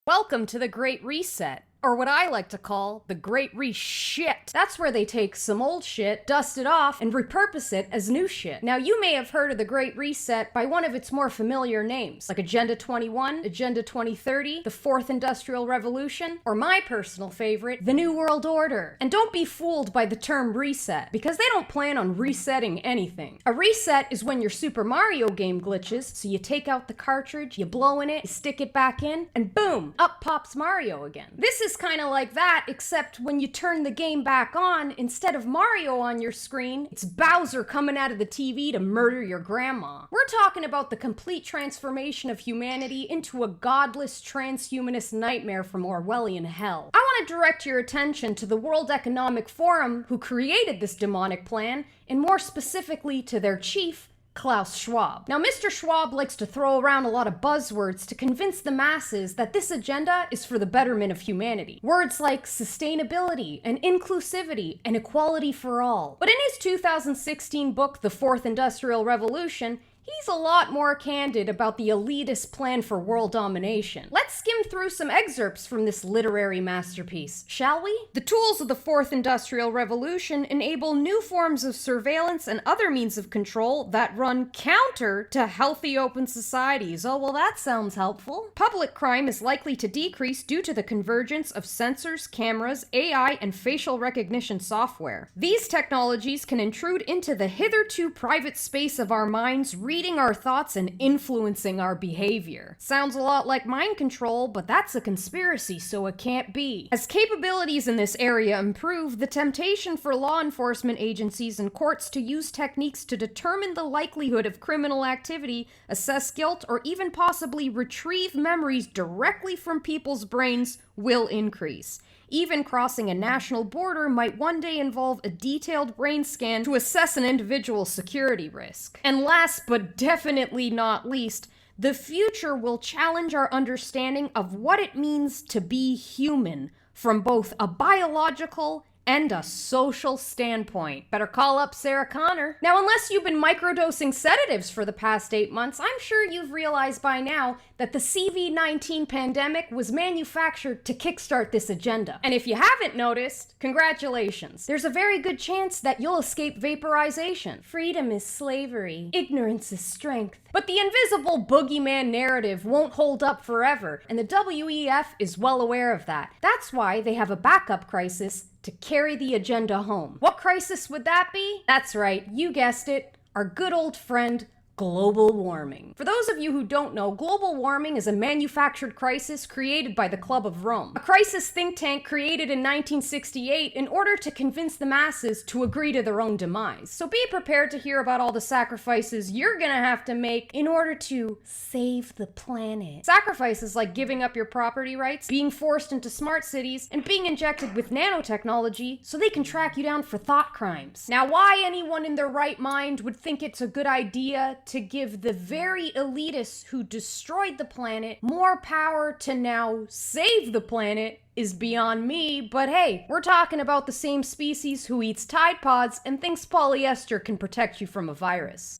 Welcome to the Great Reset, or what I like to call the Great Re-Shit. That's where they take some old shit, dust it off, and repurpose it as new shit. Now, you may have heard of the Great Reset by one of its more familiar names, like Agenda 21, Agenda 2030, the Fourth Industrial Revolution, or my personal favorite, the New World Order. And don't be fooled by the term reset, because they don't plan on resetting anything. A reset is when your Super Mario game glitches, so you take out the cartridge, you blow in it, you stick it back in, and boom, up pops Mario again. This is kind of like that, except when you turn the game back on, instead of Mario on your screen, it's Bowser coming out of the TV to murder your grandma. We're talking about the complete transformation of humanity into a godless transhumanist nightmare from Orwellian hell. I want to direct your attention to the World Economic Forum, who created this demonic plan, and more specifically to their chief, Klaus Schwab. Now, Mr. Schwab likes to throw around a lot of buzzwords to convince the masses that this agenda is for the betterment of humanity. Words like sustainability and inclusivity and equality for all. But in his 2016 book, The Fourth Industrial Revolution, he's a lot more candid about the elitist plan for world domination. Let's skim through some excerpts from this literary masterpiece, shall we? The tools of the Fourth Industrial Revolution enable new forms of surveillance and other means of control that run counter to healthy open societies. Oh, well, that sounds helpful. Public crime is likely to decrease due to the convergence of sensors, cameras, AI, and facial recognition software. These technologies can intrude into the hitherto private space of our minds, reading our thoughts and influencing our behavior. Sounds a lot like mind control, but that's a conspiracy, so it can't be. As capabilities in this area improve, the temptation for law enforcement agencies and courts to use techniques to determine the likelihood of criminal activity, assess guilt, or even possibly retrieve memories directly from people's brains will increase. Even crossing a national border might one day involve a detailed brain scan to assess an individual's security risk. And last but definitely not least, the future will challenge our understanding of what it means to be human from both a biological and a social standpoint. Better call up Sarah Connor. Now, unless you've been microdosing sedatives for the past 8 months, I'm sure you've realized by now that the CV-19 pandemic was manufactured to kickstart this agenda. And if you haven't noticed, congratulations. There's a very good chance that you'll escape vaporization. Freedom is slavery. Ignorance is strength. But the invisible boogeyman narrative won't hold up forever, and the WEF is well aware of that. That's why they have a backup crisis to carry the agenda home. What crisis would that be? That's right, you guessed it, our good old friend, global warming. For those of you who don't know, global warming is a manufactured crisis created by the Club of Rome. A crisis think tank created in 1968 in order to convince the masses to agree to their own demise. So be prepared to hear about all the sacrifices you're gonna have to make in order to save the planet. Sacrifices like giving up your property rights, being forced into smart cities, and being injected with nanotechnology so they can track you down for thought crimes. Now, why anyone in their right mind would think it's a good idea to give the very elitists who destroyed the planet more power to now save the planet is beyond me, but hey, we're talking about the same species who eats Tide Pods and thinks polyester can protect you from a virus.